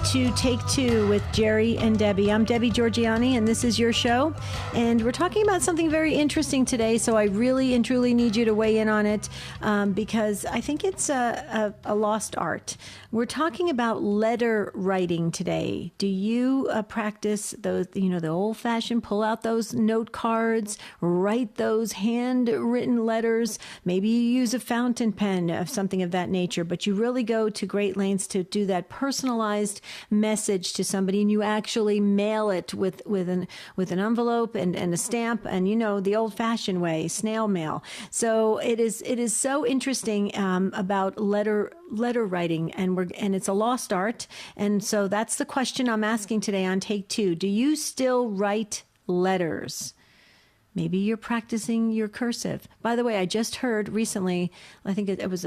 to Take Two with Jerry and Debbie. I'm Debbie Georgiani, and this is your show. And we're talking about something very interesting today, so I really and truly need you to weigh in on it because I think it's a lost art. We're talking about letter writing today. Do you practice those, the old-fashioned pull out those note cards, write those handwritten letters? Maybe you use a fountain pen of something of that nature, but you really go to great lengths to do that personalized message to somebody, and you actually mail it with an envelope and a stamp, and the old-fashioned way, snail mail. So it is so interesting about letter writing, and it's a lost art. And so that's the question I'm asking today on Take Two. Do you still write letters? Maybe you're practicing your cursive. By the way, I just heard recently, I think it was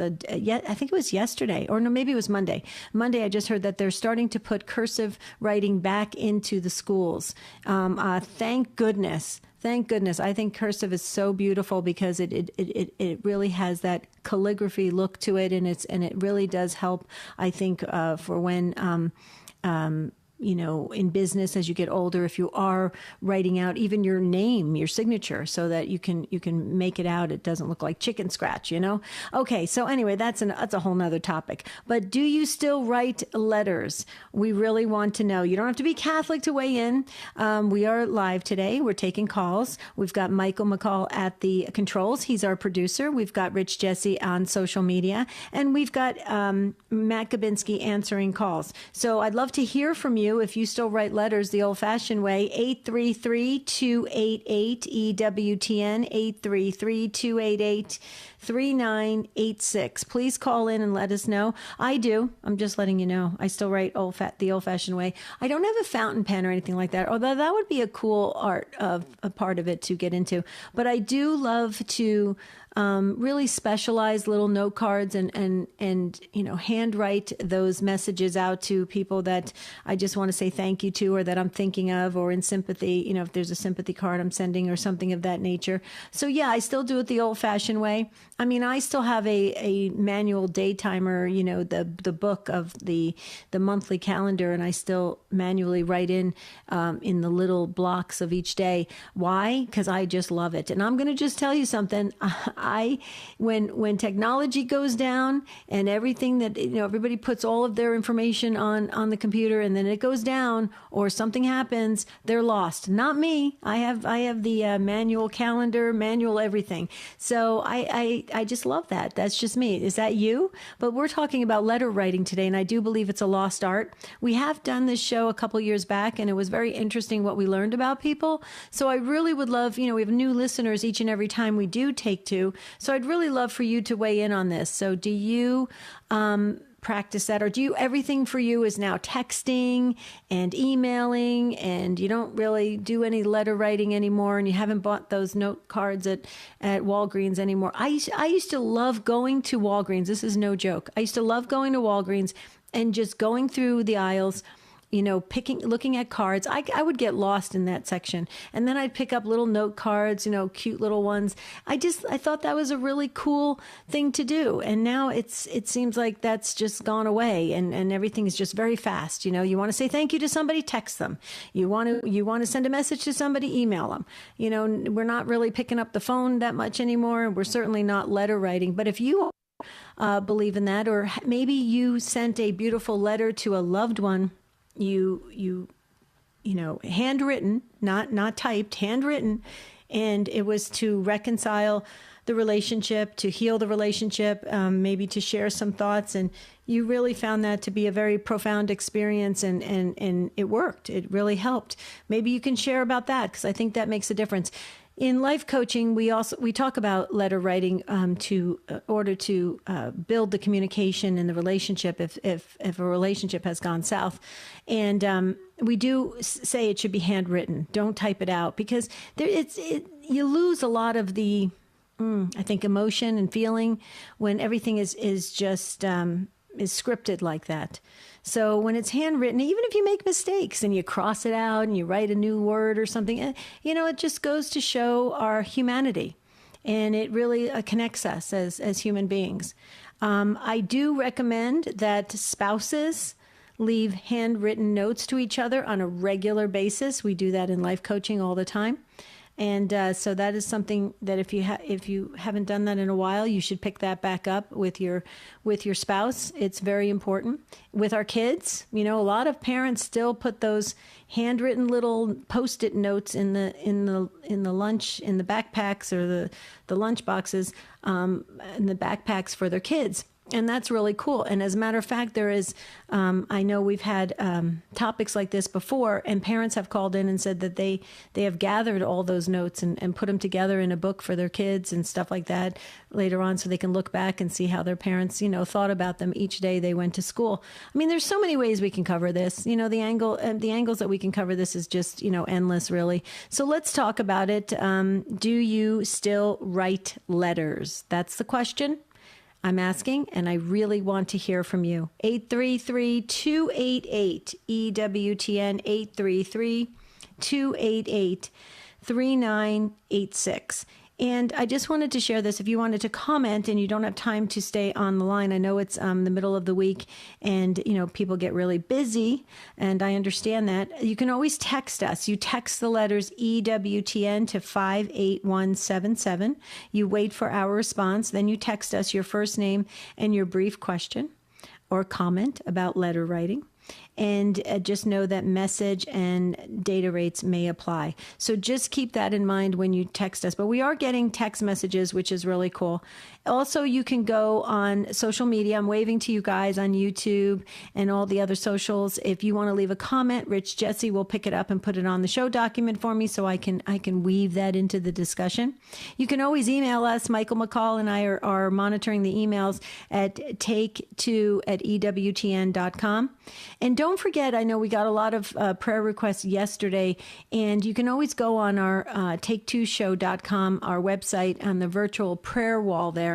yesterday, or no, maybe it was Monday. Monday, I just heard that they're starting to put cursive writing back into the schools. Thank goodness. Thank goodness. I think cursive is so beautiful because it really has that calligraphy look to it, and it really does help, I think, for when in business as you get older, if you are writing out even your name, your signature, so that you can make it out. It doesn't look like chicken scratch, Okay, so anyway, that's a whole nother topic. But do you still write letters? We really want to know. You don't have to be Catholic to weigh in. We are live today. We're taking calls. We've got Michael McCall at the controls. He's our producer. We've got Rich Jesse on social media, and we've got Matt Gabinski answering calls. So I'd love to hear from you. If you still write letters the old-fashioned way, 833-288-EWTN, 833-288-3986. Please call in and let us know. I do. I'm just letting you know. I still write the old-fashioned way. I don't have a fountain pen or anything like that, although that would be a cool art of a part of it to get into. But I do love to really specialized little note cards and handwrite those messages out to people that I just want to say thank you to, or that I'm thinking of, or in sympathy, if there's a sympathy card I'm sending or something of that nature. So yeah, I still do it the old fashioned way. I mean, I still have a manual day timer, the book of the monthly calendar, and I still manually write in the little blocks of each day. Why? Because I just love it. And I'm going to just tell you something. When technology goes down and everything that, everybody puts all of their information on the computer, and then it goes down or something happens, they're lost. Not me. I have the manual calendar, manual everything. So I just love that. That's just me. Is that you? But we're talking about letter writing today, and I do believe it's a lost art. We have done this show a couple years back, and it was very interesting what we learned about people. So I really would love, we have new listeners each and every time we do Take Two. So I'd really love for you to weigh in on this. So do you practice that, or everything for you is now texting and emailing, and you don't really do any letter writing anymore, and you haven't bought those note cards at Walgreens anymore? I used to love going to Walgreens. This is no joke. I used to love going to Walgreens and just going through the aisles, looking at cards. I would get lost in that section. And then I'd pick up little note cards, cute little ones. I thought that was a really cool thing to do. And now it seems like that's just gone away, and everything is just very fast. You want to say thank you to somebody, text them. You want to send a message to somebody, email them. We're not really picking up the phone that much anymore. We're certainly not letter writing. But if you believe in that, or maybe you sent a beautiful letter to a loved one, you handwritten, not typed, handwritten, and it was to reconcile the relationship, to heal the relationship, maybe to share some thoughts, and you really found that to be a very profound experience, and it worked. It really helped. Maybe you can share about that, because I think that makes a difference. In life coaching, we talk about letter writing to order to build the communication in the relationship if a relationship has gone south, and we do say it should be handwritten. Don't type it out, because you lose a lot of the I think emotion and feeling when everything is just is scripted like that. So when it's handwritten, even if you make mistakes and you cross it out and you write a new word or something, it just goes to show our humanity. And it really connects us as human beings. I do recommend that spouses leave handwritten notes to each other on a regular basis. We do that in life coaching all the time. And so that is something that if you haven't done that in a while, you should pick that back up with your spouse. It's very important. With our kids, a lot of parents still put those handwritten little Post-it notes in the lunch, in the backpacks or the lunch boxes, in the backpacks for their kids. And that's really cool. And as a matter of fact, there is, I know we've had topics like this before, and parents have called in and said that they have gathered all those notes and put them together in a book for their kids and stuff like that later on, so they can look back and see how their parents, thought about them each day they went to school. I mean, there's so many ways we can cover this. The angles that we can cover this is just, endless, really. So let's talk about it. Do you still write letters? That's the question I'm asking, and I really want to hear from you. 833-288-EWTN, 833-288-3986. And I just wanted to share this. If you wanted to comment and you don't have time to stay on the line, I know it's the middle of the week and, people get really busy, and I understand that. You can always text us. You text the letters EWTN to 58177. You wait for our response. Then you text us your first name and your brief question or comment about letter writing. And just know that message and data rates may apply. So just keep that in mind when you text us. But we are getting text messages, which is really cool. Also, you can go on social media. I'm waving to you guys on YouTube and all the other socials. If you want to leave a comment, Rich Jesse will pick it up and put it on the show document for me so I can weave that into the discussion. You can always email us. Michael McCall and I are monitoring the emails at take2@ewtn.com. And don't forget, I know we got a lot of prayer requests yesterday, and you can always go on our take2show.com, our website, on the virtual prayer wall there.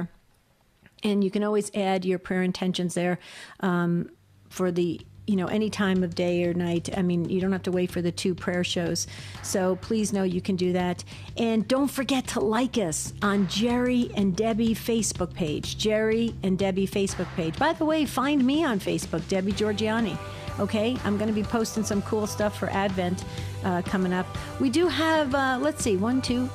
And you can always add your prayer intentions there for the, any time of day or night. I mean, you don't have to wait for the 2 prayer shows. So please know you can do that. And don't forget to like us on Jerry and Debbie Facebook page. Jerry and Debbie Facebook page. By the way, find me on Facebook, Debbie Georgiani. Okay, I'm going to be posting some cool stuff for Advent coming up. We do have,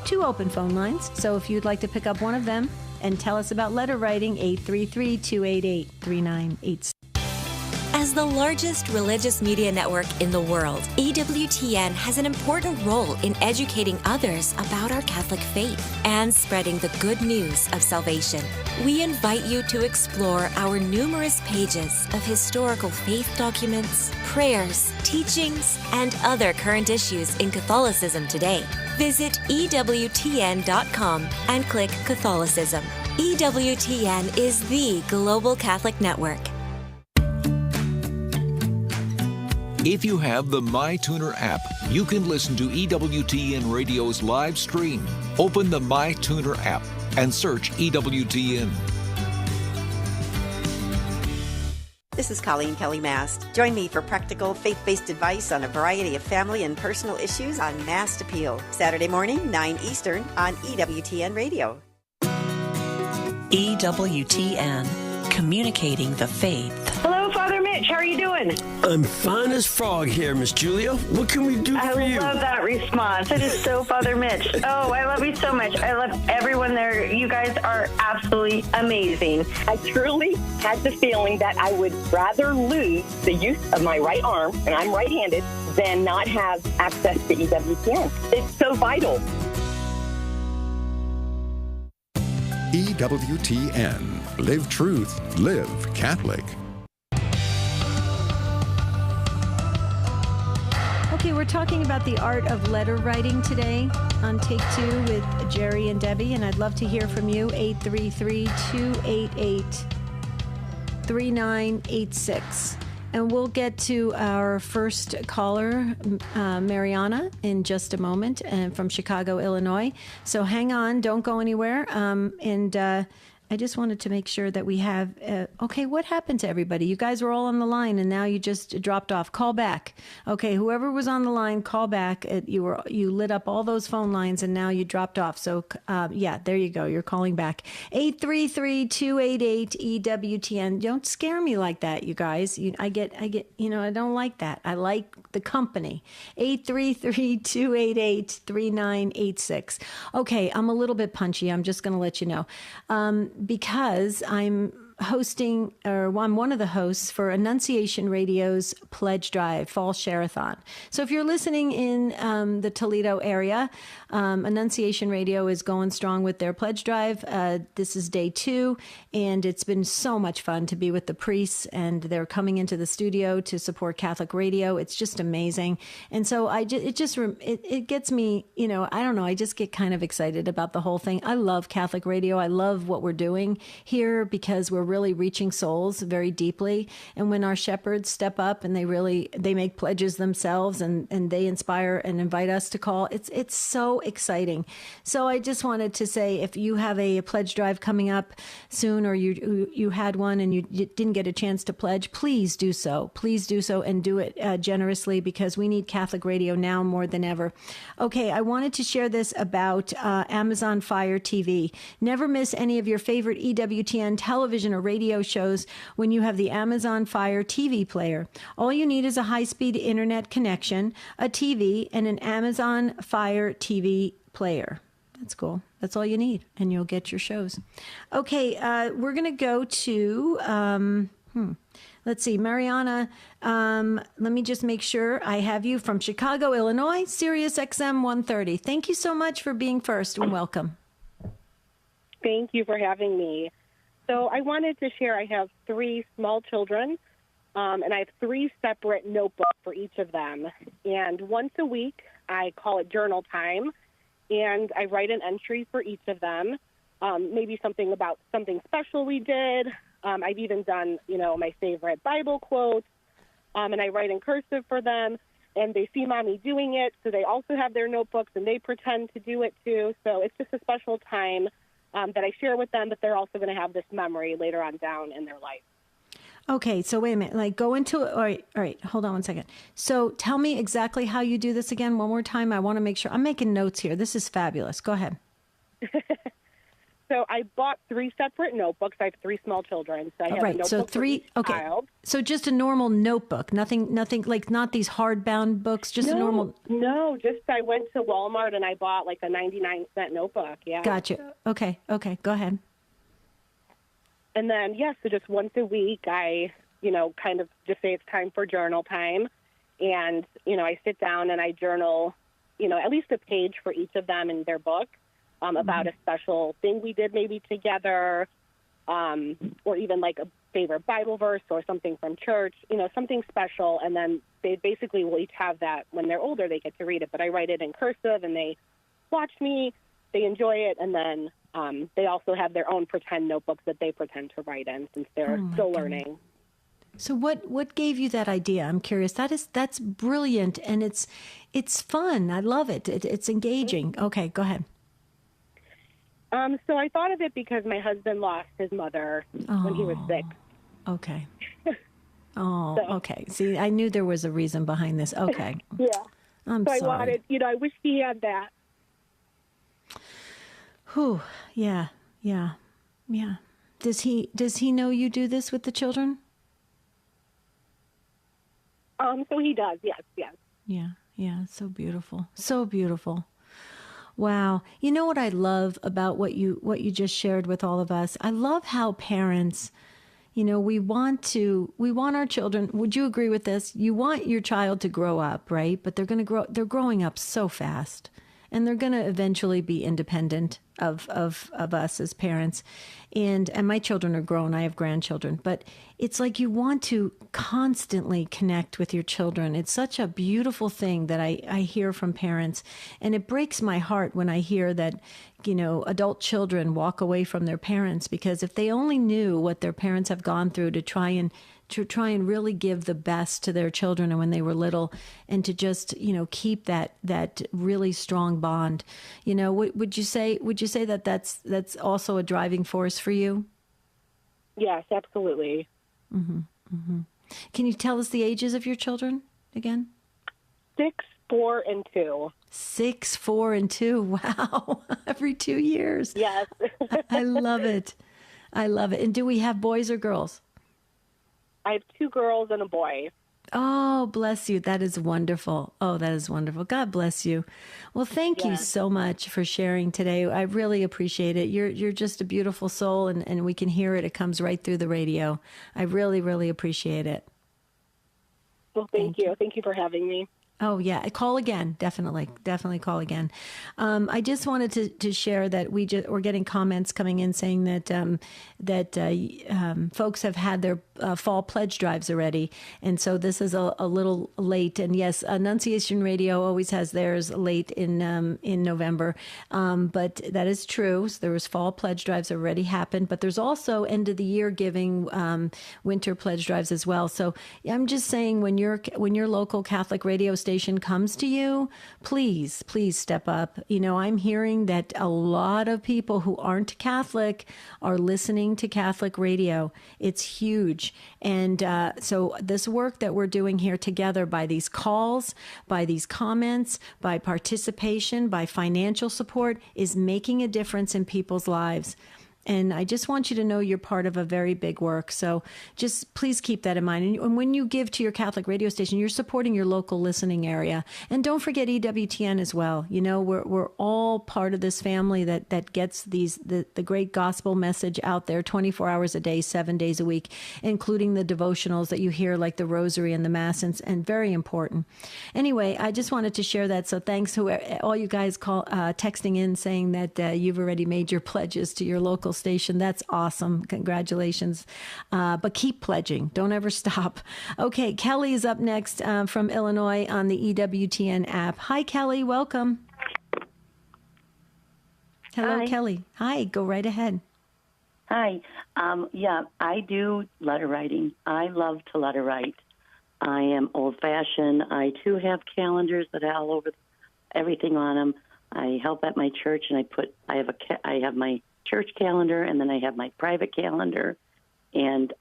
two open phone lines. So if you'd like to pick up one of them and tell us about letter writing, 833-288-3986. As the largest religious media network in the world, EWTN has an important role in educating others about our Catholic faith and spreading the good news of salvation. We invite you to explore our numerous pages of historical faith documents, prayers, teachings, and other current issues in Catholicism today. Visit EWTN.com and click Catholicism. EWTN is the global Catholic network. If you have the MyTuner app, you can listen to EWTN Radio's live stream. Open the MyTuner app and search EWTN. This is Colleen Kelly Mast. Join me for practical, faith-based advice on a variety of family and personal issues on Mast Appeal. Saturday morning, 9 Eastern on EWTN Radio. EWTN, communicating the faith. Hello, Father Mitch. How are you doing? I'm fine as frog here, Miss Julia. What can we do for you? I love that response. It is so Father Mitch. Oh, I love you so much. I love everyone there. You guys are absolutely amazing. I truly had the feeling that I would rather lose the use of my right arm, and I'm right-handed, than not have access to EWTN. It's so vital. EWTN. Live truth. Live Catholic. Okay, we're talking about the art of letter writing today on Take Two with Jerry and Debbie, and I'd love to hear from you, 833-288-3986. And we'll get to our first caller, Mariana, in just a moment, and from Chicago, Illinois. So hang on, don't go anywhere, and I just wanted to make sure that we have, okay, what happened to everybody? You guys were all on the line and now you just dropped off. Call back. Okay, whoever was on the line, call back. You lit up all those phone lines and now you dropped off. So, yeah, there you go. You're calling back. 833-288-EWTN. Don't scare me like that, you guys. I get, I don't like that. I like the company. 833-288-3986. Okay, I'm a little bit punchy. I'm just going to let you know. Because I'm I'm one of the hosts for Annunciation Radio's Pledge Drive Fall Share-a-thon. So if you're listening in the Toledo area, Annunciation Radio is going strong with their Pledge Drive. This is day 2, and it's been so much fun to be with the priests, and they're coming into the studio to support Catholic radio. It's just amazing. And so it gets me, I don't know, I just get kind of excited about the whole thing. I love Catholic radio. I love what we're doing here because we're really reaching souls very deeply. And when our shepherds step up and they make pledges themselves and they inspire and invite us to call, it's so exciting. So I just wanted to say, if you have a pledge drive coming up soon, or you had one and you didn't get a chance to pledge, please do so. Please do so, and do it generously, because we need Catholic radio now more than ever. Okay, I wanted to share this about Amazon Fire TV. Never miss any of your favorite EWTN television or radio shows when you have the Amazon Fire TV player. All you need is a high-speed internet connection, a TV, and an Amazon Fire TV player. That's cool. That's all you need, and you'll get your shows. Okay, we're going to go to, let's see, Mariana. Let me just make sure I have you from Chicago, Illinois, Sirius XM 130. Thank you so much for being first, and welcome. Thank you for having me. So I wanted to share, I have 3 small children, and I have 3 separate notebooks for each of them. And once a week, I call it journal time, and I write an entry for each of them, maybe something about something special we did. I've even done, my favorite Bible quotes, and I write in cursive for them, and they see Mommy doing it, so they also have their notebooks, and they pretend to do it too. So it's just a special time that I share with them, but they're also going to have this memory later on down in their life. Okay, so wait a minute. Go into it. All right, hold on one second. So tell me exactly how you do this again one more time. I want to make sure. I'm making notes here. This is fabulous. Go ahead. So I bought 3 separate notebooks. I have 3 small children. So I have a notebook so 3. For each child. So just a normal notebook. Nothing like not these hardbound books. Just a normal. No, just I went to Walmart and I bought like a 99-cent notebook. Yeah. Gotcha. Okay. Go ahead. And then so just once a week, I kind of just say it's time for journal time, and I sit down and I journal, at least a page for each of them in their book. About a special thing we did maybe together, or even like a favorite Bible verse or something from church, something special. And then they basically will each have that when they're older, they get to read it. But I write it in cursive and they watch me, they enjoy it. And then they also have their own pretend notebooks that they pretend to write in since they're still learning. So what gave you that idea? I'm curious. That's brilliant. And it's fun. I love it. It's engaging. Okay, go ahead. So I thought of it because my husband lost his mother when he was 6. Okay. Okay. See, I knew there was a reason behind this. Okay. Yeah. I'm sorry. I wanted, I wish he had that. Whew. Yeah. Does he know you do this with the children? So he does. Yes. Yeah. So beautiful. So beautiful. Wow. You know what I love about what you just shared with all of us? I love how parents, we want our children. Would you agree with this? You want your child to grow up, right? But they're growing up so fast, and they're going to eventually be independent of us as parents. And my children are grown. I have grandchildren, but it's like you want to constantly connect with your children. It's such a beautiful thing that I hear from parents. And it breaks my heart when I hear that, adult children walk away from their parents, because if they only knew what their parents have gone through to try and try and really give the best to their children and when they were little, and to just, keep that really strong bond. Would you say that that's also a driving force for you? Yes, absolutely. Mm-hmm. Mm-hmm. Can you tell us the ages of your children again? 6, 4, and 2. 6, 4, and 2. Wow. Every 2 years. Yes. I love it. I love it. And do we have boys or girls? I have 2 girls and a boy. Oh, bless you. That is wonderful. Oh, that is wonderful. God bless you. Well, thank you so much for sharing today. I really appreciate it. You're just a beautiful soul, and we can hear it. It comes right through the radio. I really, really appreciate it. Well, thank you. Thank you for having me. Oh, yeah. Call again. Definitely call again. I just wanted to share that we're getting comments coming in saying that folks have had their fall pledge drives already. And so this is a little late. And yes, Annunciation Radio always has theirs late in November. But that is true. So there was fall pledge drives already happened, but there's also end of the year giving winter pledge drives as well. So I'm just saying, when your local Catholic radio station comes to you, please step up. I'm hearing that a lot of people who aren't Catholic are listening to Catholic radio. It's huge. And so this work that we're doing here together, by these calls, by these comments, by participation, by financial support, is making a difference in people's lives. And I just want you to know you're part of a very big work. So just please keep that in mind. And when you give to your Catholic radio station, you're supporting your local listening area. And don't forget EWTN as well. We're all part of this family that gets the great gospel message out there 24 hours a day, 7 days a week, including the devotionals that you hear, like the Rosary and the Mass, and very important. Anyway, I just wanted to share that. So thanks to all you guys texting in saying that you've already made your pledges to your local station. That's awesome. Congratulations. But keep pledging. Don't ever stop. Okay, Kelly is up next from Illinois on the EWTN app. Hi, Kelly. Welcome. Hello, Hi. Kelly. Hi. Go right ahead. Hi. I do letter writing. I love to letter write. I am old-fashioned. I, too, have calendars that are all over everything on them. I help at my church, and I have my church calendar, and then I have my private calendar. And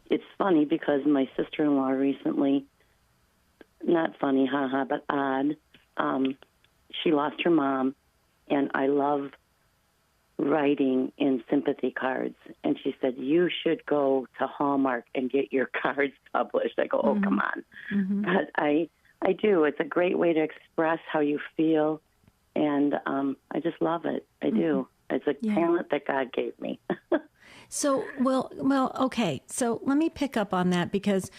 it's funny because my sister-in-law recently, not funny, but odd, she lost her mom, and I love writing in sympathy cards. And she said, you should go to Hallmark and get your cards published. I go, oh, come on. Mm-hmm. But I do. It's a great way to express how you feel, and I just love it. I do. It's a talent that God gave me. So, well, okay. So let me pick up on that, because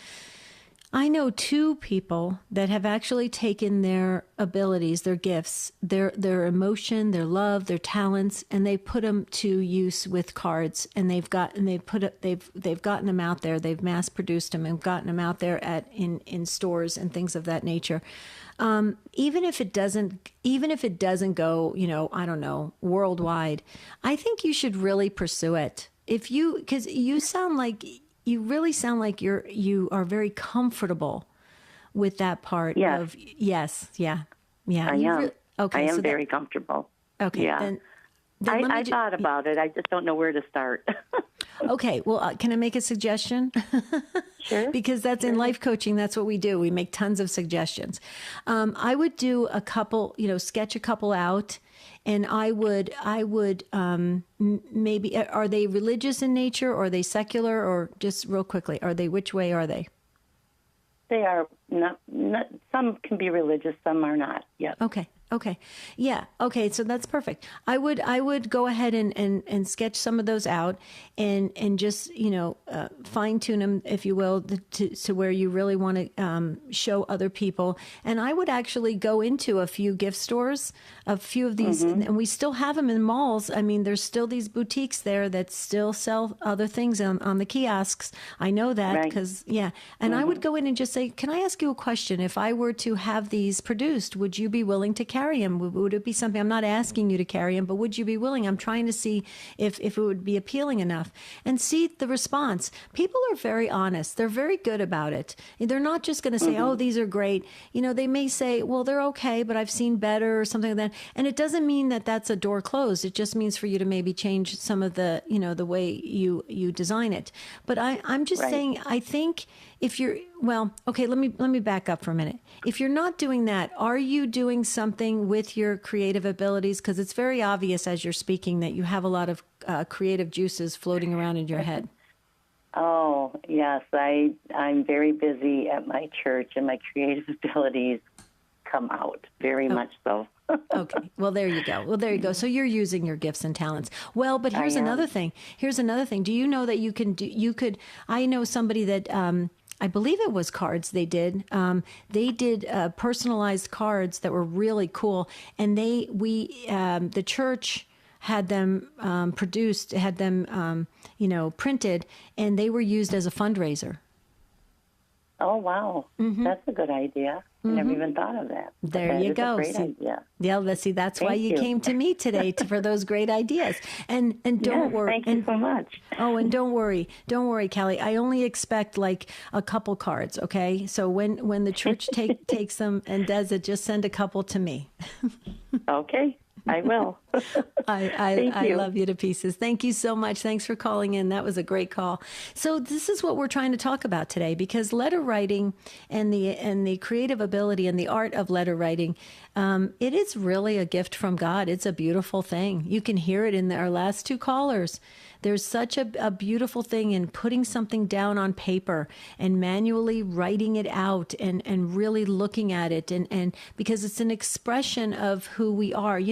I know 2 people that have actually taken their abilities, their gifts, their emotion, their love, their talents, and they put them to use with cards. And they've gotten them out there. They've mass produced them and gotten them out there in stores and things of that nature. Even if it doesn't go, I don't know, worldwide, I think you should really pursue it. Because you really sound like you are very comfortable with that part of, yes. Yeah. Yeah. I am. Okay. I am very comfortable. Okay. Yeah. Then I thought about it. I just don't know where to start. Okay. Well, can I make a suggestion? Sure. Because that's in life coaching. That's what we do. We make tons of suggestions. I would do a couple, sketch a couple out. And I would maybe, are they religious in nature, or are they secular, or just real quickly, which way are they? They are not, some can be religious, some are not. Yes. Okay. Yeah. Okay. So that's perfect. I would go ahead and sketch some of those out and just, fine tune them, if you will, to where you really want to show other people. And I would actually go into a few gift stores, a few of these, and we still have them in malls. I mean, there's still these boutiques there that still sell other things on the kiosks. I know that because, And I would go in and just say, can I ask you a question? If I were to have these produced, would you be willing to carry carry them? Would it be something, I'm not asking you to carry them, but would you be willing? I'm trying to see if it would be appealing enough, and see the response. People are very honest. They're very good about it. They're not just going to say, oh, these are great. They may say, well, they're okay, but I've seen better or something like that. And it doesn't mean that that's a door closed. It just means for you to maybe change some of the, the way you design it. But I'm just saying, I think if you're, okay, let me back up for a minute. If you're not doing that, are you doing something with your creative abilities? Because it's very obvious as you're speaking that you have a lot of creative juices floating around in your head. Oh, yes. I'm very busy at my church, and my creative abilities come out very much so. Okay. Well, there you go. So you're using your gifts and talents. Well, but here's another thing. Do you know that I know somebody that, I believe it was cards they did. They did personalized cards that were really cool. And the church had them produced, had them, printed, and they were used as a fundraiser. Oh, wow. That's a good idea. I never even thought of that. There you go. Great idea. Yeah, let's see. That's why you came to me today for those great ideas. And don't worry. Thank you so much. Oh, and don't worry, Kelly. I only expect like a couple cards. Okay, so when the church takes them and does it, just send a couple to me. Okay. I will. I love you to pieces. Thank you so much. Thanks for calling in. That was a great call. So this is what we're trying to talk about today, because letter writing and the creative ability and the art of letter writing, it is really a gift from God. It's a beautiful thing. You can hear it in our last two callers. There's such a beautiful thing in putting something down on paper and manually writing it out and really looking at it, and because it's an expression of who we are.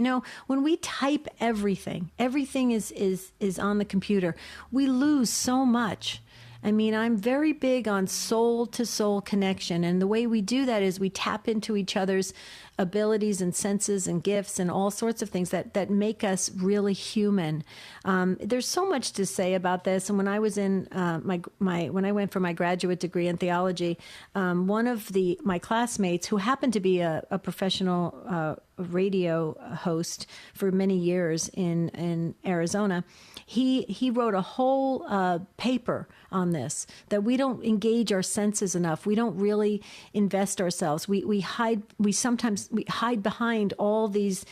When we type everything is on the computer, we lose so much. I mean, I'm very big on soul-to-soul connection, and the way we do that is we tap into each other's abilities and senses and gifts and all sorts of things that make us really human. There's so much to say about this, and when I was in when I went for my graduate degree in theology, one of my classmates, who happened to be a professional radio host for many years in Arizona, he wrote a whole paper on this, that we don't engage our senses enough. We don't really invest ourselves. We sometimes hide behind all these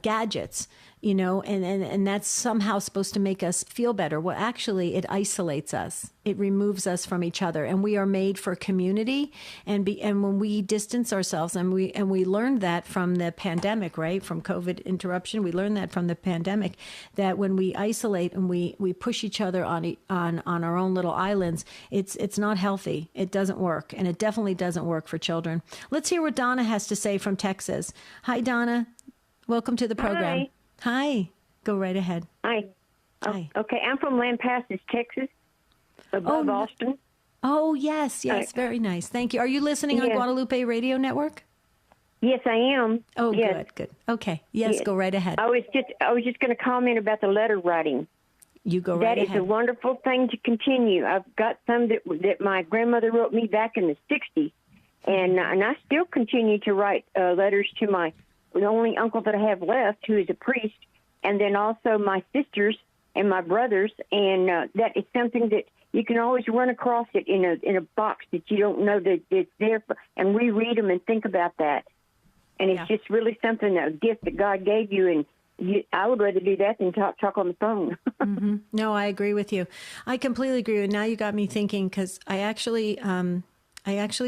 gadgets, and that's somehow supposed to make us feel better. Well, actually, it isolates us. It removes us from each other, and we are made for community. And when we distance ourselves, and we learned that from the pandemic, right? From COVID interruption, we learned that from the pandemic, that when we isolate and we push each other on our own little islands, it's not healthy. It doesn't work, and it definitely doesn't work for children. Let's hear what Donna has to say from Texas. Hi, Donna. Welcome to the program. Hi. Go right ahead. Hi. Hi. Okay, I'm from Lampasas, Texas, above Austin. Oh, yes. Very nice. Thank you. Are you listening on Guadalupe Radio Network? Yes, I am. Oh, yes. Good. Okay. Yes, go right ahead. I was just going to comment about the letter writing. You go right ahead. That is a wonderful thing to continue. I've got some that my grandmother wrote me back in the 60s, and I still continue to write letters to the only uncle that I have left, who is a priest, and then also my sisters and my brothers, and that is something that you can always run across it in a box that you don't know that it's there, and reread them and think about that. And it's just really something, a gift that God gave you, and I would rather do that than talk on the phone. Mm-hmm. No, I agree with you. I completely agree. And now you got me thinking, because I actually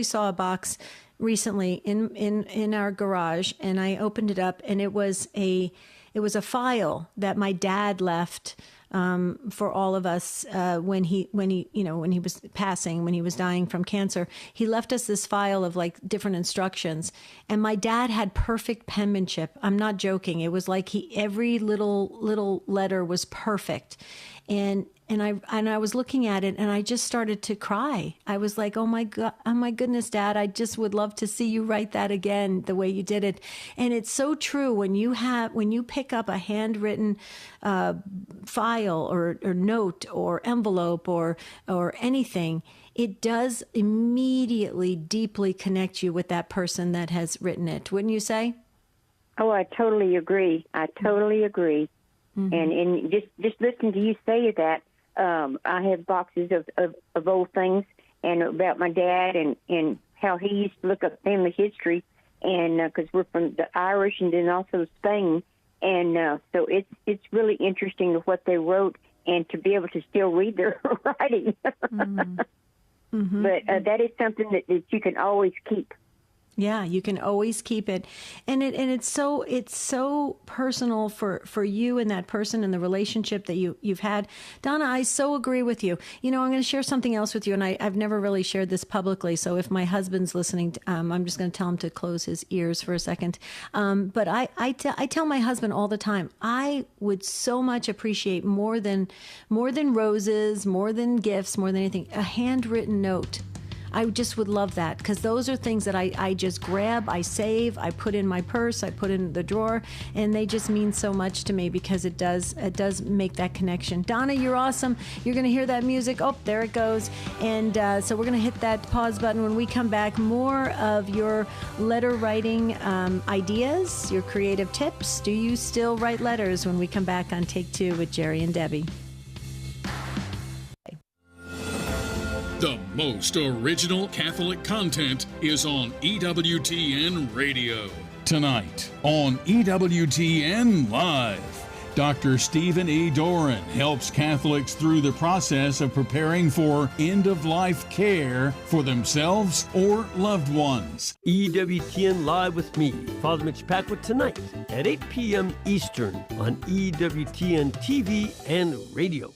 saw a box recently in our garage, and I opened it up, and it was a file that my dad left for all of us when he was passing, when he was dying from cancer. He left us this file of like different instructions, and my dad had perfect penmanship. I'm not joking. It was like every little letter was perfect. And I was looking at it, and I just started to cry. I was like, oh my goodness, Dad, I just would love to see you write that again the way you did it. And it's so true. When you pick up a handwritten file or note or envelope or anything, it does immediately deeply connect you with that person that has written it. Wouldn't you say? Oh, I totally agree. I totally agree. And just listen to you say that. I have boxes of old things and about my dad and how he used to look up family history, and because we're from the Irish and then also Spain, and so it's really interesting what they wrote and to be able to still read their writing. But that is something that you can always keep. Yeah, you can always keep it. And it's so personal for you and that person and the relationship that you've had. Donna, I so agree with you. I'm going to share something else with you, and I've never really shared this publicly. So if my husband's listening, I'm just going to tell him to close his ears for a second. But I tell my husband all the time, I would so much appreciate more than roses, more than gifts, more than anything, a handwritten note. I just would love that, because those are things that I just grab, I save, I put in my purse, I put in the drawer, and they just mean so much to me because it does make that connection. Donna, you're awesome. You're going to hear that music. Oh, there it goes. And so we're going to hit that pause button. When we come back, more of your letter writing ideas, your creative tips. Do you still write letters? When we come back on Take Two with Jerry and Debbie. The most original Catholic content is on EWTN Radio. Tonight on EWTN Live, Dr. Stephen E. Doran helps Catholics through the process of preparing for end-of-life care for themselves or loved ones. EWTN Live with me, Father Mitch Packwood, tonight at 8 p.m. Eastern on EWTN TV and radio.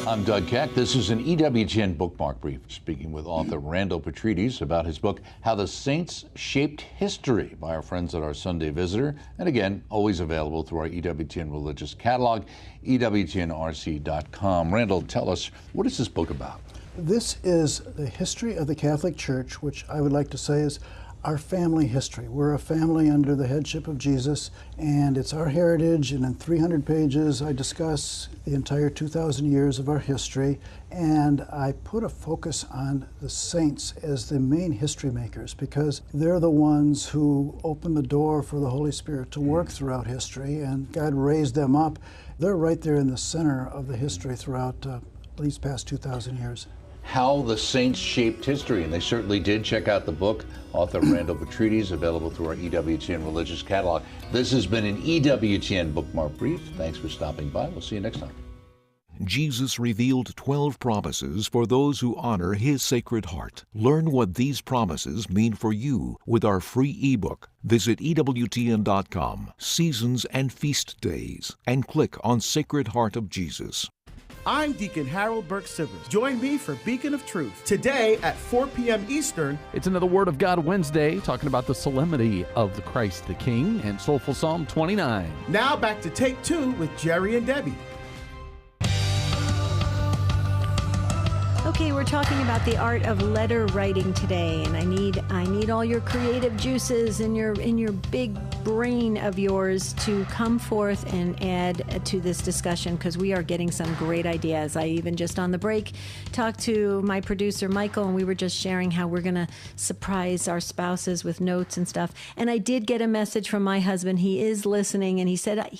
I'm Doug Keck. This is an EWTN bookmark brief, speaking with author Randall Petrides about his book, How the Saints Shaped History, by our friends at our Sunday Visitor. And again, always available through our EWTN religious catalog, EWTNRC.com. Randall, tell us, what is this book about? This is the history of the Catholic Church, which I would like to say is our family history. We're a family under the headship of Jesus, and it's our heritage, and in 300 pages I discuss the entire 2,000 years of our history, and I put a focus on the saints as the main history makers, because they're the ones who opened the door for the Holy Spirit to work throughout history, and God raised them up. They're right there in the center of the history throughout at least past 2,000 years. How the Saints Shaped History, and they certainly did. Check out the book, author Randall Petrides, available through our EWTN religious catalog. This has been an EWTN bookmark brief. Thanks for stopping by. We'll see you next time. Jesus revealed 12 promises for those who honor His Sacred Heart. Learn what these promises mean for you with our free ebook. Visit EWTN.com, Seasons and Feast Days, and click on Sacred Heart of Jesus. I'm Deacon Harold Burke-Sivers. Join me for Beacon of Truth today at 4 p.m. Eastern. It's another Word of God Wednesday, talking about the solemnity of the Christ the King and Soulful Psalm 29. Now back to Take Two with Jerry and Debbie. Okay, we're talking about the art of letter writing today, and I need all your creative juices in your big brain of yours to come forth and add to this discussion, because we are getting some great ideas. I even just on the break talked to my producer Michael, and we were just sharing how we're going to surprise our spouses with notes and stuff. And I did get a message from my husband. He is listening, and he said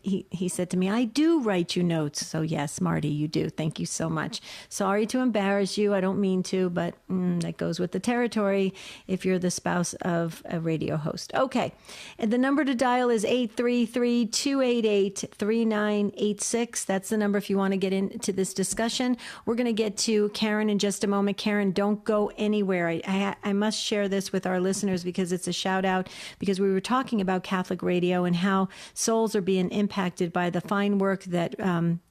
to me, "I do write you notes." So yes, Marty, you do. Thank you so much. Sorry to embarrass you. I don't mean to, but that goes with the territory if you're the spouse of a radio host. Okay. And the number to dial is 833-288-3986. That's the number if you want to get into this discussion. We're going to get to Karen in just a moment. Karen, don't go anywhere. I must share this with our listeners because it's a shout out, because we were talking about Catholic radio and how souls are being impacted by the fine work that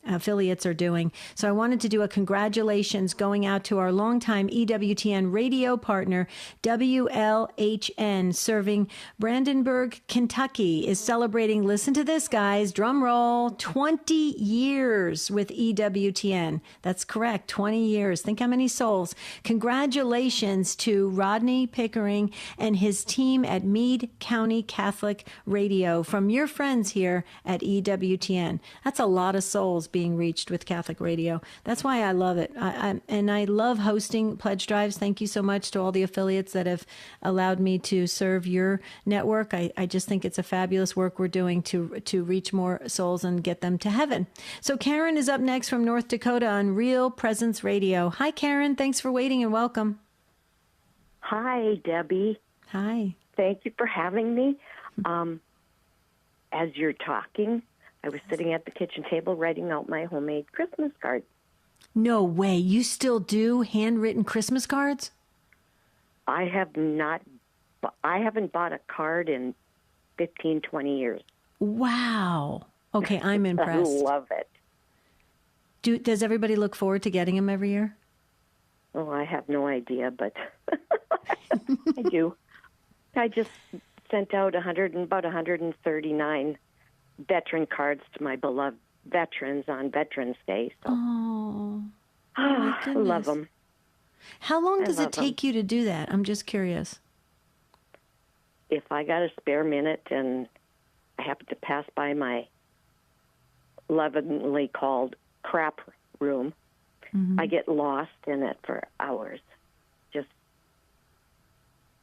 affiliates are doing. So I wanted to do a congratulations going out to our longtime EWTN radio partner, WLHN, serving Brandenburg Kentucky is celebrating, listen to this, guys, drum roll, 20 years with EWTN. That's correct, 20 years. Think how many souls. Congratulations to Rodney Pickering and his team at Meade County Catholic Radio from your friends here at EWTN. That's a lot of souls being reached with Catholic radio. That's why I love it. And I love hosting pledge drives. Thank you so much to all the affiliates that have allowed me to serve your network. I just think it's a fabulous work we're doing to reach more souls and get them to heaven. So Karen is up next from North Dakota on Real Presence Radio. Hi, Karen. Thanks for waiting and welcome. Hi, Debbie. Hi. Thank you for having me. As you're talking, I was sitting at the kitchen table writing out my homemade Christmas card. No way. You still do handwritten Christmas cards? I haven't bought a card in 15, 20 years. Wow. Okay, I'm impressed. I love it. Does everybody look forward to getting them every year? Oh, I have no idea, but I do. I just sent out about 139 veteran cards to my beloved veterans on Veterans Day. So. Oh, I love them. How long does it take you to do that? I'm just curious. If I got a spare minute and I happen to pass by my lovingly called crap room, I get lost in it for hours, just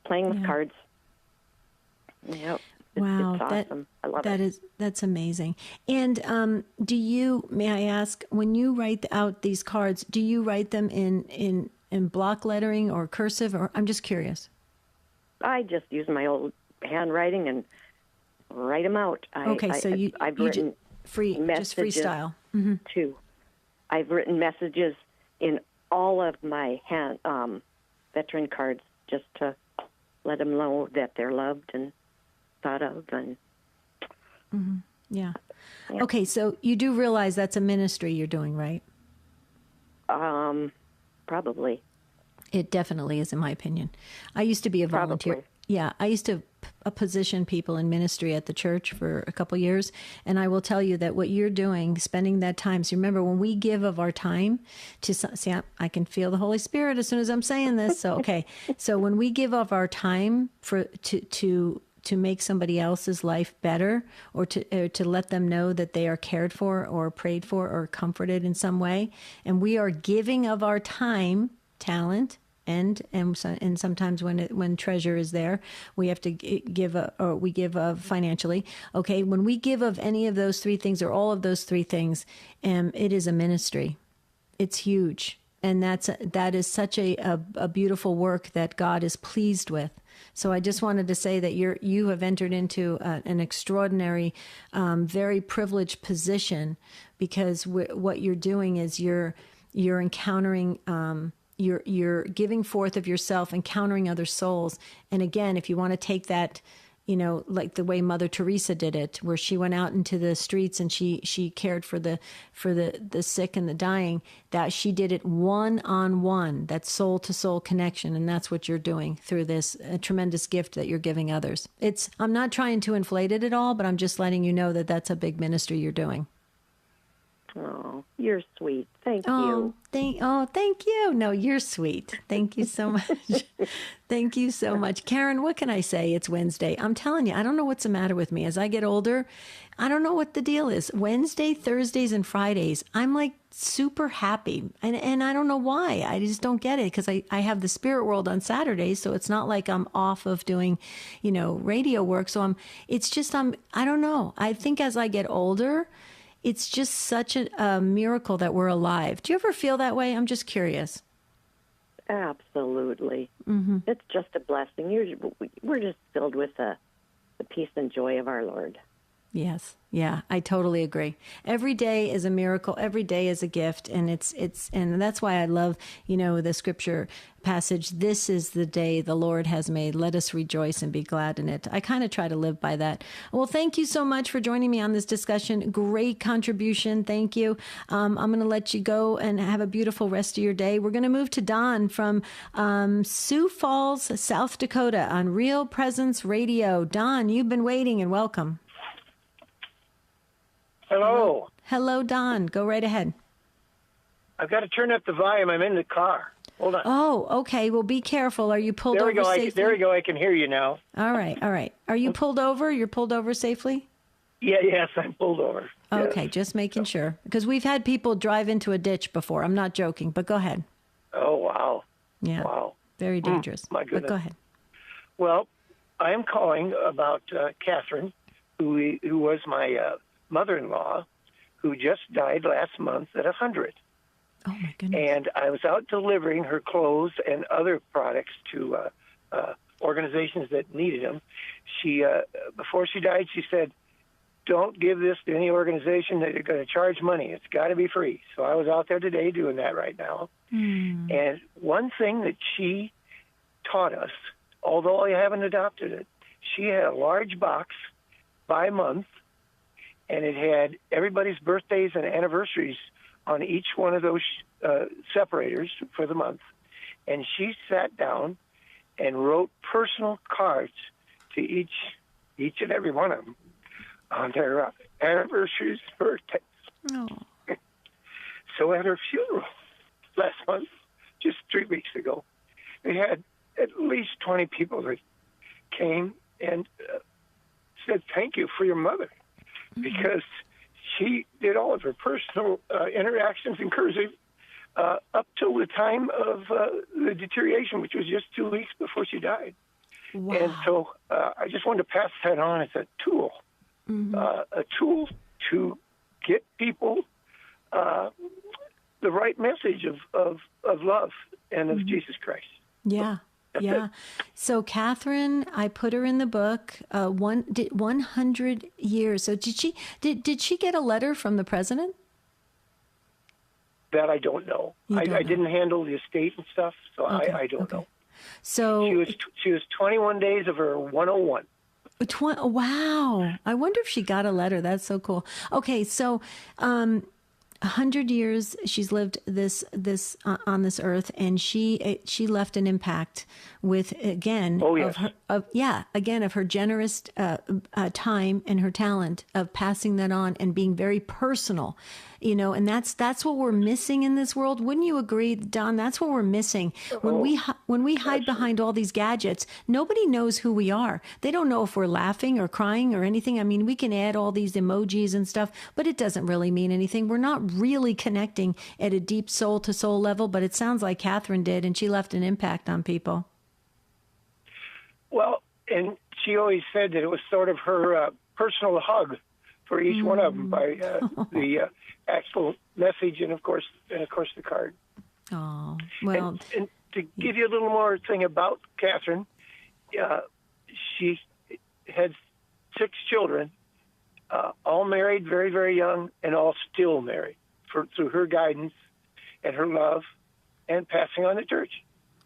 playing with cards. Yep. Wow, it's awesome. I love it. That's amazing. And may I ask, when you write out these cards, do you write them in block lettering or cursive? Or I'm just curious. I just use my old handwriting and write them out. I've written just freestyle too. I've written messages in all of my veteran cards just to let them know that they're loved and thought of. And yeah. Okay, so you do realize that's a ministry you're doing, right? Probably. It definitely is, in my opinion. I used to be a volunteer. Probably. Yeah, I used to position people in ministry at the church for a couple years, and I will tell you that what you're doing, spending that time. So remember, when we give of our time to I can feel the Holy Spirit as soon as I'm saying this. So okay, so when we give of our time to make somebody else's life better, or to let them know that they are cared for or prayed for or comforted in some way, and we are giving of our time, talent, and sometimes when treasure is there, we have to give financially. Okay, when we give of any of those three things or all of those three things, it is a ministry. It's huge, and that is such a beautiful work that God is pleased with. So I just wanted to say that you have entered into an extraordinary, very privileged position, because what you're doing is you're encountering. You're giving forth of yourself, encountering other souls. And again, if you want to take that, like the way Mother Teresa did it, where she went out into the streets and she cared for the sick and the dying, that she did it one-on-one, that soul-to-soul connection. And that's what you're doing through this tremendous gift that you're giving others. I'm not trying to inflate it at all, but I'm just letting you know that that's a big ministry you're doing. Oh, you're sweet. Thank you. Thank you. No, you're sweet. Thank you so much. Thank you so much. Karen, what can I say? It's Wednesday. I'm telling you, I don't know what's the matter with me. As I get older, I don't know what the deal is. Wednesday, Thursdays, and Fridays, I'm like super happy. And I don't know why. I just don't get it, because I have the spirit world on Saturdays, so it's not like I'm off of doing, radio work. So I don't know. I think as I get older, it's just such a miracle that we're alive. Do you ever feel that way? I'm just curious. Absolutely. It's just a blessing. We're just filled with the peace and joy of our Lord. Yes. Yeah, I totally agree. Every day is a miracle. Every day is a gift. And and that's why I love, the scripture passage. This is the day the Lord has made. Let us rejoice and be glad in it. I kind of try to live by that. Well, thank you so much for joining me on this discussion. Great contribution. Thank you. I'm going to let you go and have a beautiful rest of your day. We're going to move to Don from Sioux Falls, South Dakota on Real Presence Radio. Don, you've been waiting, and welcome. Hello. Hello, Don. Go right ahead. I've got to turn up the volume. I'm in the car. Hold on. Oh, okay. Well, be careful. Are you pulled There we over go. safely? There we go. I can hear you now. All right. All right. Are you pulled over? You're pulled over safely? Yes, I'm pulled over. Okay, Yes. just making sure. Because we've had people drive into a ditch before. I'm not joking, but go ahead. Oh, wow. Yeah. Wow. Very dangerous. My goodness. But go ahead. Well, I am calling about Catherine, who was my mother-in-law, who just died last month at 100. Oh, my goodness. And I was out delivering her clothes and other products to organizations that needed them. She, before she died, she said, "Don't give this to any organization that you're going to charge money. It's got to be free." So I was out there today doing that right now. And one thing that she taught us, although I haven't adopted it, she had a large box by month, and it had everybody's birthdays and anniversaries on each one of those separators for the month. And she sat down and wrote personal cards to each and every one of them on their anniversaries, birthdays. Oh. So at her funeral last month, just 3 weeks ago, we had at least 20 people that came and said thank you for your mother, because she did all of her personal interactions in cursive up till the time of the deterioration, which was just 2 weeks before she died. Wow. And so I just wanted to pass that on as a tool to get people the right message of love and of Jesus Christ. Yeah. Yeah. So Catherine, I put her in the book. 100 years. So did she get a letter from the president? That I don't know. I didn't handle the estate and stuff, so Okay, I don't know. So she was 21 days of her 101. Wow. I wonder if she got a letter. That's so cool. Okay, so 100 years she's lived this on this earth, and she left an impact with of her generous time and her talent of passing that on and being very personal, and that's what we're missing in this world. Wouldn't you agree, Don? That's what we're missing when we hide behind all these gadgets. Nobody knows who we are. They don't know if we're laughing or crying or anything. I mean, we can add all these emojis and stuff, but it doesn't really mean anything. We're not really connecting at a deep soul to soul level, but it sounds like Catherine did, and she left an impact on people. Well, and she always said that it was sort of her personal hug for each one of them by the actual message and of course the card. Oh, well. And to give you a little more thing about Catherine, she had 6 children, all married very, very young, and all still married through her guidance and her love and passing on the church.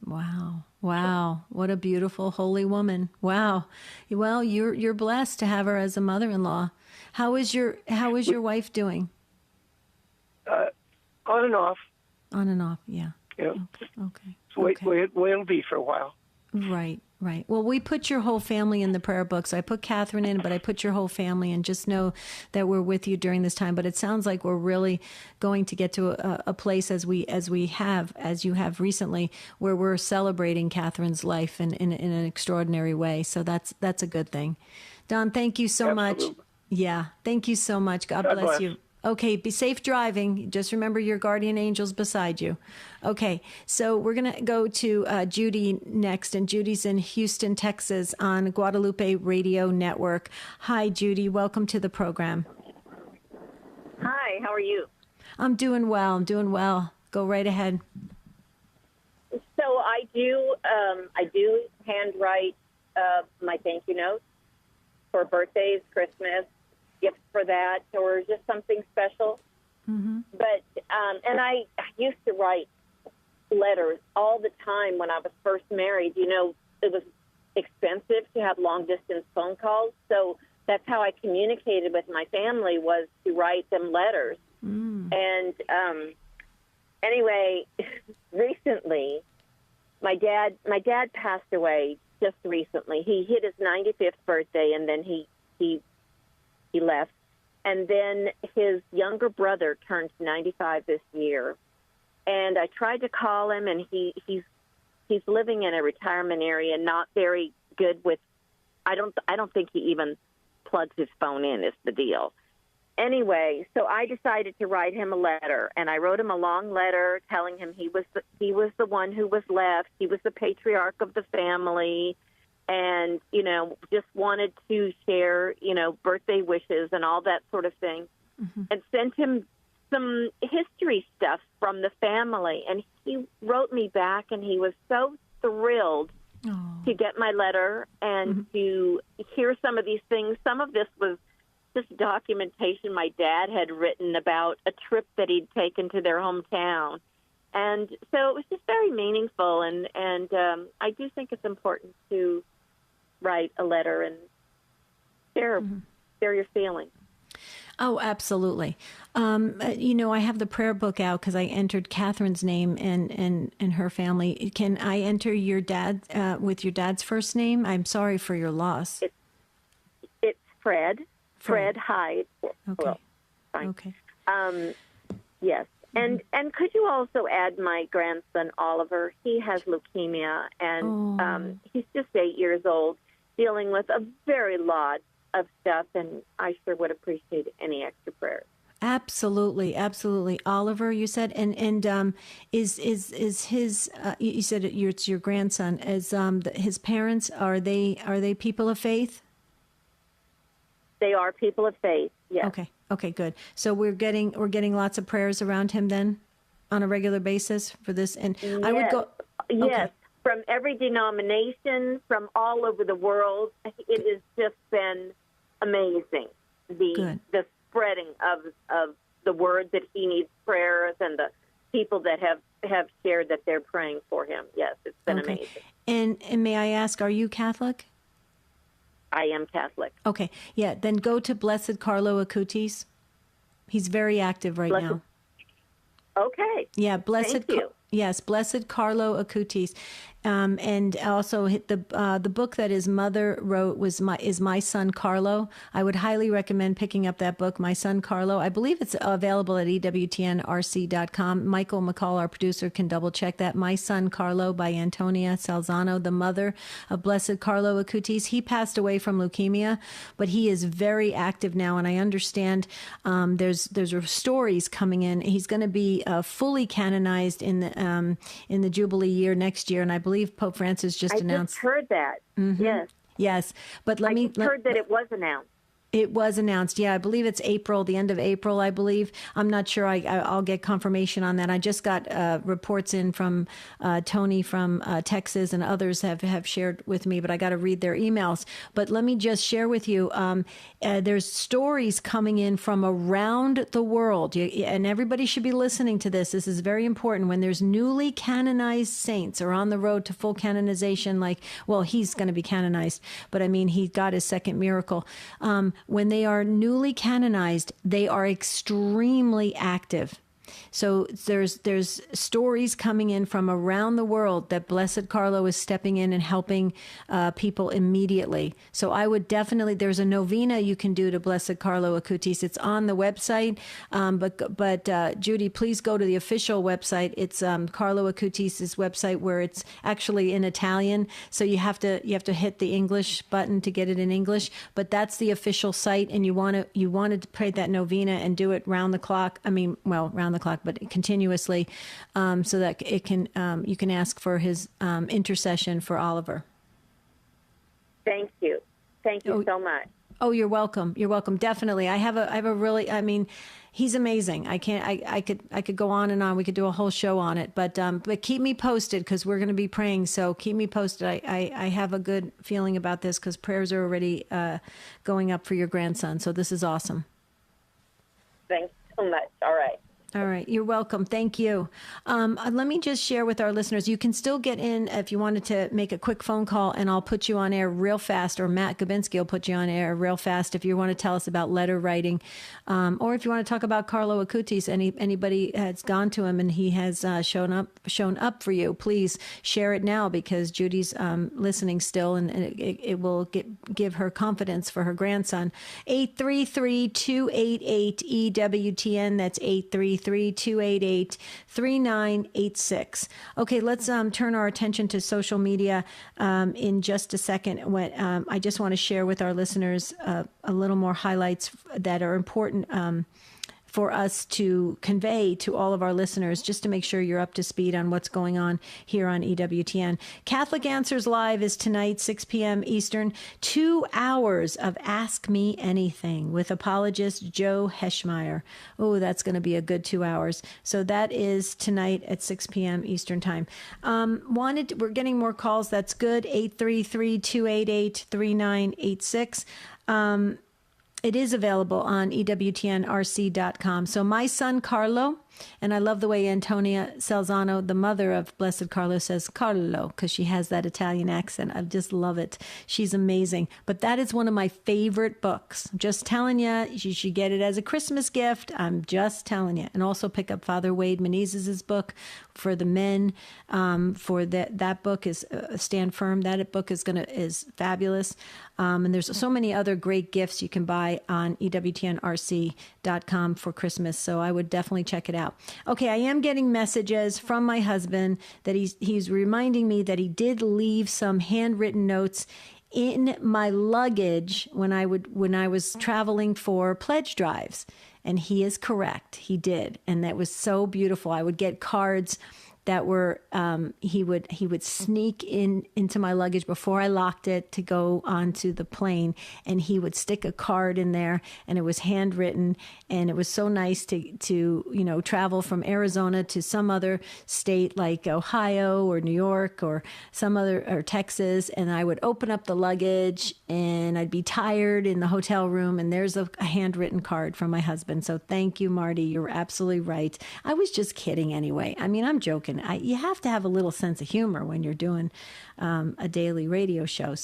Wow. Wow. What a beautiful, holy woman. Wow. Well, you're blessed to have her as a mother-in-law. How is your wife doing? On and off. On and off, yeah. Yeah. Okay. So way it'll be for a while. Right. Well, we put your whole family in the prayer book. So I put Catherine in, but I put your whole family, and just know that we're with you during this time. But it sounds like we're really going to get to a place as you have recently, where we're celebrating Catherine's life in an extraordinary way. So that's a good thing. Don, thank you so much. Yeah. Thank you so much. God bless you. Okay, be safe driving. Just remember your guardian angels beside you. Okay, so we're going to go to Judy next, and Judy's in Houston, Texas on Guadalupe Radio Network. Hi, Judy. Welcome to the program. Hi, how are you? I'm doing well. Go right ahead. So I do handwrite my thank you notes for birthdays, Christmas, gift for that or just something special. Mm-hmm. But and I used to write letters all the time when I was first married. You know, it was expensive to have long-distance phone calls, so that's how I communicated with my family, was to write them letters. And anyway, recently, my dad passed away just recently. He hit his 95th birthday, and then he left. And then his younger brother turned 95 this year. And I tried to call him, and he's living in a retirement area, not very good with. I don't think he even plugs his phone in. Is the deal. Anyway, so I decided to write him a letter, and I wrote him a long letter telling him he was the one who was left. He was the patriarch of the family, and just wanted to share birthday wishes and all that sort of thing, and sent him some history stuff from the family. And he wrote me back, and he was so thrilled to get my letter and to hear some of these things. Some of this was just documentation my dad had written about a trip that he'd taken to their hometown. And so it was just very meaningful. And I do think it's important to write a letter and share your feelings. Oh, absolutely. I have the prayer book out because I entered Catherine's name and her family. Can I enter your dad with your dad's first name? I'm sorry for your loss. It's Fred Hyde. Okay. Well, fine. Okay. Yes. And could you also add my grandson, Oliver? He has leukemia, and he's just 8 years old, dealing with a very lot of stuff, and I sure would appreciate any extra prayers. Absolutely, absolutely. Oliver, you said, and is his? You said it's your grandson. Is his parents, are they people of faith? They are people of faith. Yes. Okay, good. So we're getting lots of prayers around him then, on a regular basis for this. And yes. I would go. Yes. Okay. From every denomination, from all over the world. It has just been amazing. The spreading of the word that he needs prayers, and the people that have shared that they're praying for him. Yes, it's been amazing. And may I ask, are you Catholic? I am Catholic. Okay, yeah. Then go to Blessed Carlo Acutis. He's very active right now. Okay. Yeah, Blessed. Thank you. Yes, Blessed Carlo Acutis. And also the book that his mother wrote is My Son Carlo. I would highly recommend picking up that book, My Son Carlo. I believe it's available at EWTNRC.com. Michael McCall, our producer, can double check that. My Son Carlo by Antonia Salzano, the mother of Blessed Carlo Acutis. He passed away from leukemia, but he is very active now, and I understand there's stories coming in. He's going to be fully canonized in the Jubilee year next year, and I believe Pope Francis just announced. I just heard that. Mm-hmm. Yes, but I heard that it was announced. It was announced. Yeah, I believe it's April, the end of April, I believe. I'm not sure. I'll get confirmation on that. I just got reports in from Tony from Texas, and others have shared with me, but I got to read their emails. But let me just share with you, there's stories coming in from around the world, and everybody should be listening to this. This is very important. When there's newly canonized saints or on the road to full canonization, he's going to be canonized, but I mean, he got his second miracle. When they are newly canonized, they are extremely active. So there's stories coming in from around the world that Blessed Carlo is stepping in and helping people immediately. So I would definitely, there's a novena you can do to Blessed Carlo Acutis. It's on the website, but Judy, please go to the official website. It's Carlo Acutis' website, where it's actually in Italian. So you have to hit the English button to get it in English. But that's the official site, and you want to pray that novena and do it round the clock. Round the clock, but continuously, so that it can you can ask for his intercession for Oliver. Thank you so much. Oh, you're welcome. You're welcome. Definitely. I have a really, I mean, he's amazing. I could go on and on. We could do a whole show on it, but keep me posted because we're going to be praying. So keep me posted. I have a good feeling about this because prayers are already going up for your grandson. So this is awesome. Thanks so much. All right. All right. You're welcome. Thank you. Let me just share with our listeners. You can still get in if you wanted to make a quick phone call, and I'll put you on air real fast, or Matt Gabinski will put you on air real fast if you want to tell us about letter writing, or if you want to talk about Carlo Acutis. Anybody has gone to him and he has shown up for you, please share it now because Judy's listening still, and it will give her confidence for her grandson. 833-288-EWTN. That's 833-288-3986. Okay, let's turn our attention to social media in just a second. I just want to share with our listeners a little more highlights that are important for us to convey to all of our listeners, just to make sure you're up to speed on what's going on here on EWTN. Catholic Answers Live is tonight, 6 p.m. Eastern, 2 hours of Ask Me Anything with apologist Joe Heschmeyer. Oh, that's going to be a good 2 hours. So that is tonight at 6 p.m. Eastern Time. We're getting more calls. That's good. 833-288-3986. It is available on EWTNRC.com. So my son, Carlo, and I love the way Antonia Salzano, the mother of Blessed Carlo, says Carlo, because she has that Italian accent. I just love it. She's amazing. But that is one of my favorite books. I'm just telling you, you should get it as a Christmas gift. I'm just telling you. And also pick up Father Wade Menezes' book for the men. For that book is Stand Firm. That book is fabulous. And there's so many other great gifts you can buy on EWTNRC.com for Christmas. So I would definitely check it out. Okay, I am getting messages from my husband that he's reminding me that he did leave some handwritten notes in my luggage when I was traveling for pledge drives. And he is correct. He did. And that was so beautiful. I would get cards that were he would sneak into my luggage before I locked it to go onto the plane, and he would stick a card in there, and it was handwritten, and it was so nice to travel from Arizona to some other state like Ohio or New York or or Texas, and I would open up the luggage and I'd be tired in the hotel room, and there's a handwritten card from my husband. So thank you, Marty. You're absolutely right. I was just kidding anyway. I mean, I'm joking. You have to have a little sense of humor when you're doing a daily radio show.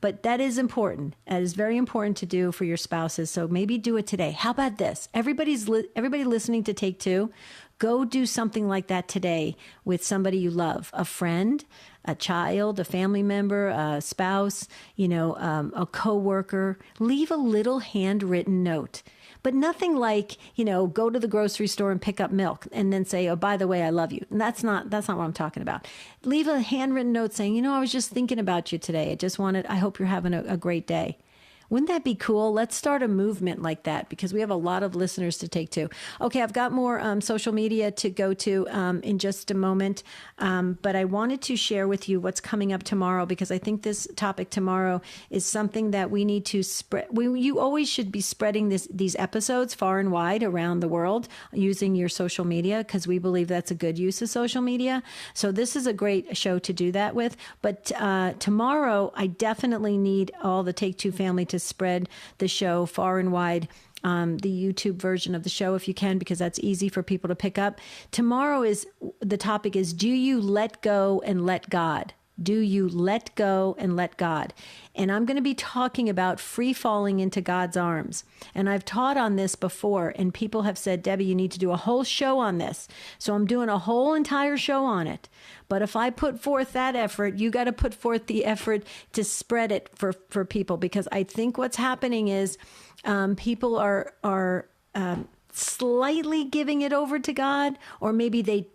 But that is important. That is very important to do for your spouses. So maybe do it today. How about this? Everybody listening to Take Two, go do something like that today with somebody you love, a friend, a child, a family member, a spouse, a coworker. Leave a little handwritten note. But nothing like, go to the grocery store and pick up milk and then say, oh, by the way, I love you. And that's not what I'm talking about. Leave a handwritten note saying, I was just thinking about you today. I hope you're having a great day. Wouldn't that be cool? Let's start a movement like that because we have a lot of listeners to take to. Okay, I've got more social media to go to in just a moment, but I wanted to share with you what's coming up tomorrow because I think this topic tomorrow is something that we need to spread. You always should be spreading these episodes far and wide around the world using your social media because we believe that's a good use of social media. So this is a great show to do that with. But tomorrow, I definitely need all the Take Two family to spread the show far and wide, the YouTube version of the show if you can, because that's easy for people to pick up. Tomorrow the topic is, do you let go and let God? Do you let go and let God? And I'm going to be talking about free falling into God's arms. And I've taught on this before, and people have said, Debbie, you need to do a whole show on this. So I'm doing a whole entire show on it. But if I put forth that effort, you got to put forth the effort to spread it for people, because I think what's happening is people are slightly giving it over to God, or maybe they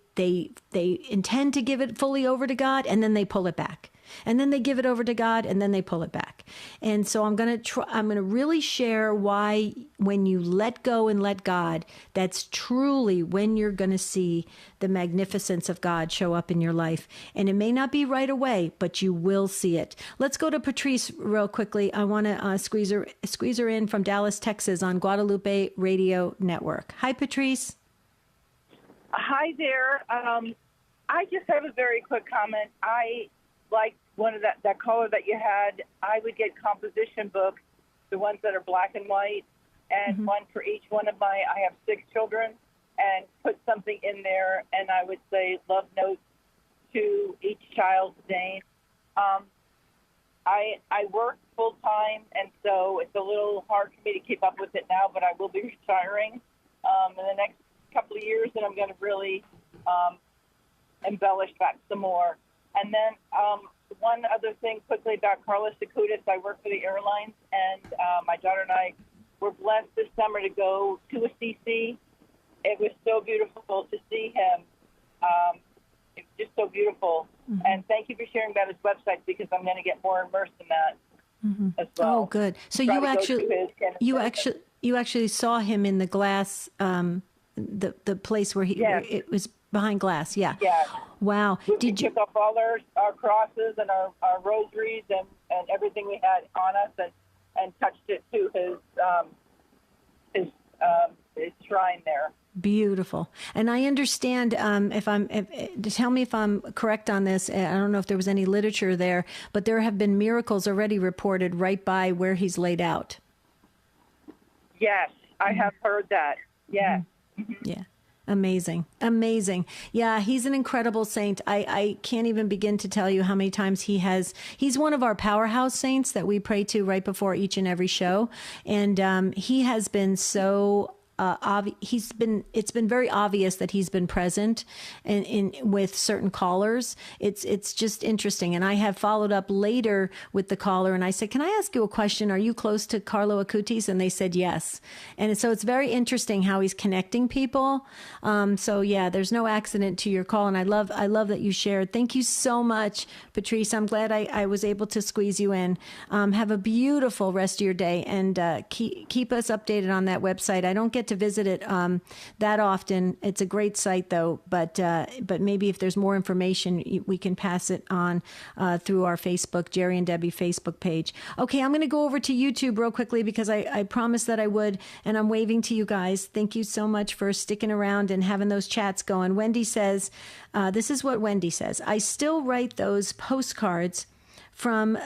intend to give it fully over to God, and then they pull it back. and then they give it over to God, and then they pull it back. And so I'm going to really share why when you let go and let God, that's truly when you're going to see the magnificence of God show up in your life. And it may not be right away, but you will see it. Let's go to Patrice real quickly. I want to squeeze her in from Dallas, Texas on Guadalupe Radio Network. Hi, Patrice. Hi there. I just have a very quick comment. I like one of that color that you had. I would get composition books, the ones that are black and white, and one for each one of I have 6 children, and put something in there, and I would say love notes to each child's name. I work full time, and so it's a little hard for me to keep up with it now, but I will be retiring in the next couple of years, and I'm going to really embellish that some more. And then one other thing quickly about Carlos Acutis. I work for the airlines, and my daughter and I were blessed this summer to go to Assisi. It was so beautiful to see him. It was just so beautiful. And thank you for sharing about his website, because I'm going to get more immersed in that as well. Oh, good. So you actually saw him in the glass, the place where it was behind glass. Yeah. Yeah. Wow. We took off all our crosses and our rosaries and everything we had on us and touched it to his shrine there. Beautiful. And I understand, tell me if I'm correct on this. I don't know if there was any literature there, but there have been miracles already reported right by where he's laid out. Yes, I have heard that. Yes. Yeah. Amazing. Amazing. Yeah, he's an incredible saint. I can't even begin to tell you how many times he's one of our powerhouse saints that we pray to right before each and every show. And he has been so it's been very obvious that he's been present in with certain callers. It's just interesting. And I have followed up later with the caller, and I said, "Can I ask you a question? Are you close to Carlo Acutis?" And they said yes. And so it's very interesting how he's connecting people. So yeah, there's no accident to your call, and I love that you shared. Thank you so much, Patrice. I'm glad I was able to squeeze you in. Have a beautiful rest of your day, and keep us updated on that website. I don't get to visit it that often. It's a great site though, but maybe if there's more information, we can pass it on through our Facebook, Jerry and Debbie Facebook page. Okay, I'm going to go over to YouTube real quickly because I promised that I would, and I'm waving to you guys. Thank you so much for sticking around and having those chats going. Wendy says, this is what Wendy says: I still write those postcards from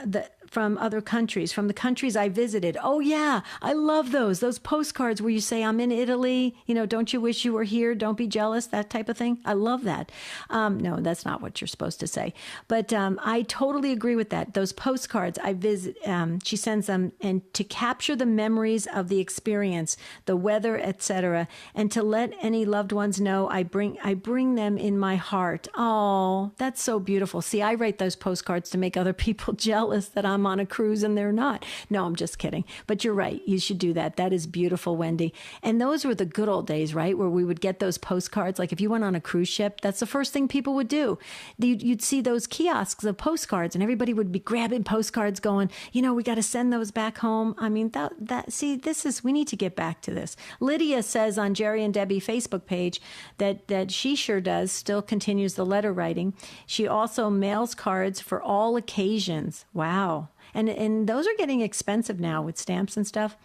other countries, from the countries I visited. Oh yeah, I love those postcards where you say, I'm in Italy, don't you wish you were here? Don't be jealous, that type of thing. I love that. No, that's not what you're supposed to say. But I totally agree with that. Those postcards I visit, she sends them, and to capture the memories of the experience, the weather, etc., and to let any loved ones know I bring them in my heart. Oh, that's so beautiful. See, I write those postcards to make other people jealous that I'm on a cruise and they're not. No, I'm just kidding. But you're right. You should do that. That is beautiful, Wendy. And those were the good old days, right? Where we would get those postcards. Like if you went on a cruise ship, that's the first thing people would do. You'd see those kiosks of postcards, and everybody would be grabbing postcards going, we got to send those back home. I mean, we need to get back to this. Lydia says on Jerry and Debbie Facebook page that she sure does, still continues the letter writing. She also mails cards for all occasions. Wow. And those are getting expensive now with stamps and stuff.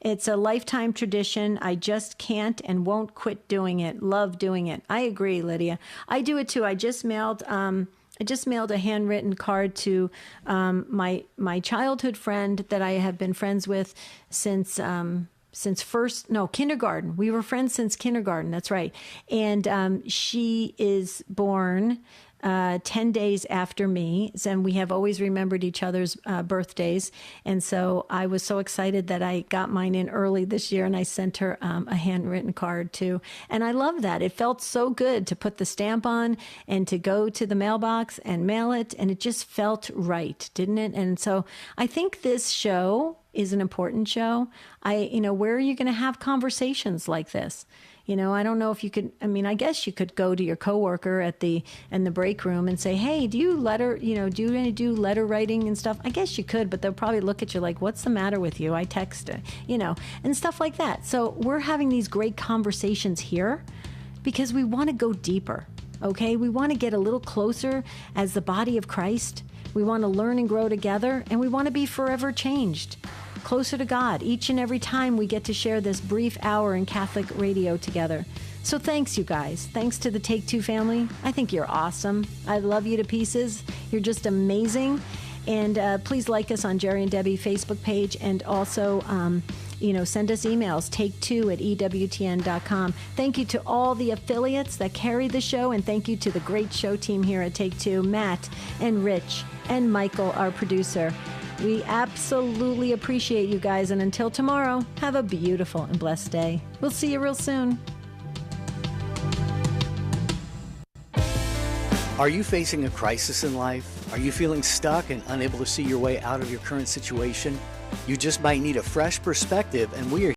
It's a lifetime tradition. I just can't and won't quit doing it. Love doing it. I agree, Lydia. I do it too. I just mailed a handwritten card to my childhood friend that I have been friends with since kindergarten. We were friends since kindergarten. That's right. And she is born 10 days after me, and we have always remembered each other's birthdays. And so I was so excited that I got mine in early this year, and I sent her a handwritten card too. And I love that. It felt so good to put the stamp on and to go to the mailbox and mail it, and it just felt right, didn't it? And so I think this show is an important show. Where are you going to have conversations like this? You know, I don't know if you could, I mean, I guess you could go to your coworker in the break room and say, hey, do you do letter writing and stuff? I guess you could, but they'll probably look at you like, what's the matter with you? I text, and stuff like that. So we're having these great conversations here because we want to go deeper, okay? We want to get a little closer as the body of Christ. We want to learn and grow together, and we want to be forever changed, closer to God each and every time we get to share this brief hour in Catholic radio together. So thanks, you guys. Thanks to the Take Two family. I think you're awesome. I love you to pieces. You're just amazing. And please like us on Jerry and Debbie Facebook page, and also send us emails, take2@EWTN.com. Thank you to all the affiliates that carry the show, and thank you to the great show team here at Take Two, Matt and Rich and Michael, our producer. We absolutely appreciate you guys, and until tomorrow, have a beautiful and blessed day. We'll see you real soon. Are you facing a crisis in life? Are you feeling stuck and unable to see your way out of your current situation? You just might need a fresh perspective, and we are